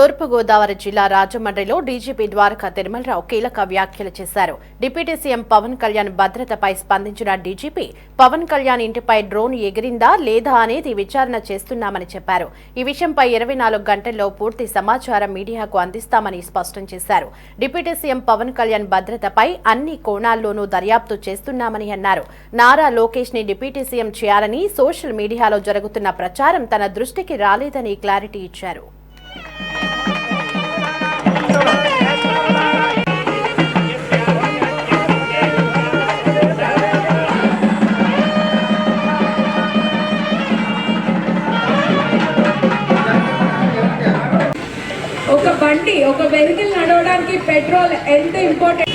తూర్పుగోదావరి జిల్లా రాజమండ్రిలో డీజీపీ ద్వారకా తిరుమలరావు కీలక వ్యాఖ్యలు చేశారు. డిప్యూటీ సీఎం పవన్ కళ్యాణ్ భద్రతపై స్పందించిన డీజీపీ పవన్ కళ్యాణ్ ఇంటిపై డ్రోన్ ఎగిరిందా లేదా అనేది విచారణ చేస్తున్నామని చెప్పారు. ఈ విషయంపై 24 గంటల్లో పూర్తి సమాచారం మీడియాకు అందిస్తామని స్పష్టం చేశారు. డిప్యూటీ సీఎం పవన్ కళ్యాణ్ భద్రతపై అన్ని కోణాల్లోనూ దర్యాప్తు చేస్తున్నామని అన్నారు. నారా లోకేష్ ని డిప్యూటీ సీఎం చేయాలని సోషల్ మీడియాలో జరుగుతున్న ప్రచారం తన దృష్టికి రాలేదని క్లారిటీ ఇచ్చారు. ఒక బండి ఒక వెహికల్ నడవడానికి పెట్రోల్ ఎంత ఇంపార్టెంట్.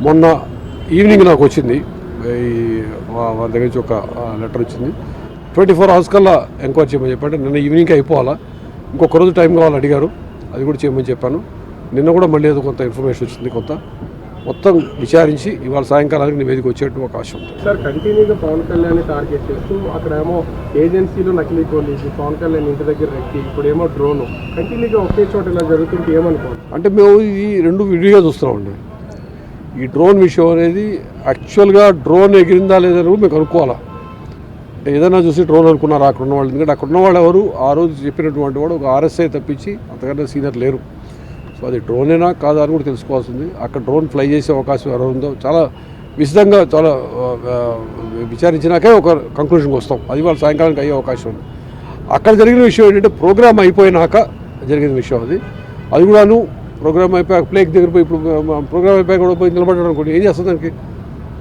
మొన్న ఈవినింగ్ నాకు వచ్చింది, వాళ్ళ దగ్గర నుంచి ఒక లెటర్ వచ్చింది. 24 hours కల్లా ఎంక్వైరీ చేయమని చెప్పండి. నిన్న ఈవినింగ్కి అయిపోవాలా, ఇంకొక రోజు టైం కావాలని అడిగారు, అది కూడా చేయమని చెప్పాను. నిన్న కూడా మళ్ళీ ఏదో కొంత ఇన్ఫర్మేషన్ వచ్చింది, కొంత మొత్తం విచారించి ఇవాళ సాయంకాలానికి నివేదిక వచ్చేట్టు అవకాశం ఉంది. సార్, కంటిన్యూగా పవన్ కళ్యాణ్ టార్గెట్ చేస్తూ అక్కడేమో ఏజెన్సీలో నకిలీ పోలీసు, పవన్ కళ్యాణ్ ఇంటి దగ్గర వ్యక్తి, ఇప్పుడేమో డ్రోను, కంటిన్యూగా ఒకే చోట ఇలా జరుగుతుంటే ఏమనుకోవాలి? అంటే మేము ఈ రెండు విడిగా చూస్తున్నామండి. ఈ డ్రోన్ విషయం అనేది యాక్చువల్గా డ్రోన్ ఎగిరిందా లేదని మేము కనుక్కోవాలా. ఏదైనా చూసి డ్రోన్ అనుకున్నారు అక్కడ ఉన్న వాళ్ళు, ఎందుకంటే అక్కడ ఉన్న వాళ్ళు ఎవరు ఆ రోజు చెప్పినటువంటి వాడు ఒక RSI తప్పించి అంతకన్నా సీనియర్ లేరు. సో అది డ్రోనేనా కాదా అని కూడా తెలుసుకోవాల్సింది. అక్కడ డ్రోన్ ఫ్లై చేసే అవకాశం ఎవరు ఉందో చాలా విశదంగా చాలా విచారించినాకే ఒక కంక్లూషన్కి వస్తాం. అది వాళ్ళ సాయంకాలానికి అయ్యే అవకాశం ఉంది. అక్కడ జరిగిన విషయం ఏంటంటే ప్రోగ్రామ్ అయిపోయినాక జరిగిన విషయం అది కూడాను. ప్రోగ్రామ్ అయిపోయాక ప్లేక్ దగ్గర పోయి ఇప్పుడు ప్రోగ్రామ్ అయిపోయాక కూడా పోయి నిలబడ్డాడు అనుకోండి, ఏం చేస్తుంది దానికి?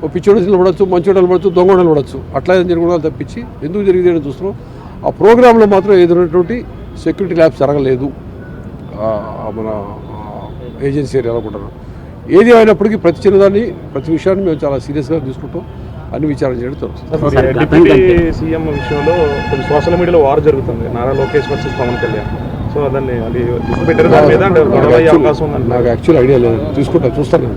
ఓ పిచ్చోడు నిలబడచ్చు, మంచోడు నిలబడచ్చు, దొంగ నిలబడచ్చు. అట్లా ఏదైనా జరగడం తప్పించి ఎందుకు జరిగింది అని చూస్తున్నాం. ఆ ప్రోగ్రాంలో మాత్రం ఏదైనటువంటి సెక్యూరిటీ ల్యాబ్స్ జరగలేదు మన ఏజెన్సీ ఏరియా అనుకుంటున్నాం. ఏది అయినప్పటికీ ప్రతి చిన్నదాన్ని ప్రతి విషయాన్ని మేము చాలా సీరియస్గా తీసుకుంటాం, అన్ని విచారణ చేయడం జరుగుతుంది. డిప్యూటీ సీఎం విషయంలో కొంచెం సోషల్ మీడియాలో వార్ జరుగుతుంది, నారా లోకేష్ వర్సెస్ పవన్ కళ్యాణ్. సో దాన్ని అది పెట్టారు, దాని మీద అవకాశం ఉంది. నాకు యాక్చువల్ ఐడియా లేదు, చూస్తాను.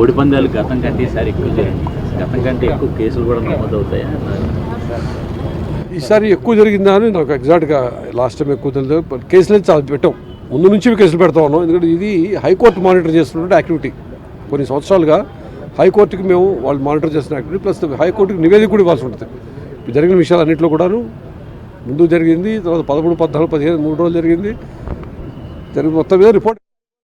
ఓడి పందాలు గతం కంటే ఈసారి ఎక్కువ చేయండి, గతం కంటే ఎక్కువ కేసులు కూడా నమోదవుతాయా? ఈసారి ఎక్కువ జరిగిందా అని నాకు ఎగ్జాక్ట్గా లాస్ట్ టైం ఎక్కువ తెలియదు. కేసులు చాలా పెట్టాం, ముందు నుంచి కేసులు పెడతా ఉన్నాం. ఎందుకంటే ఇది హైకోర్టు మానిటర్ చేస్తున్నటువంటి యాక్టివిటీ. కొన్ని సంవత్సరాలుగా హైకోర్టుకి మేము వాళ్ళు మానిటర్ చేస్తున్న యాక్టివిటీ, ప్లస్ హైకోర్టుకి నివేదిక కూడా ఇవ్వాల్సి ఉంటుంది. జరిగిన విషయాలు అన్నింటిలో కూడాను ముందు జరిగింది, తర్వాత 13, 14, 15, 3 రోజులు జరిగింది. మొత్తం మీద రిపోర్ట్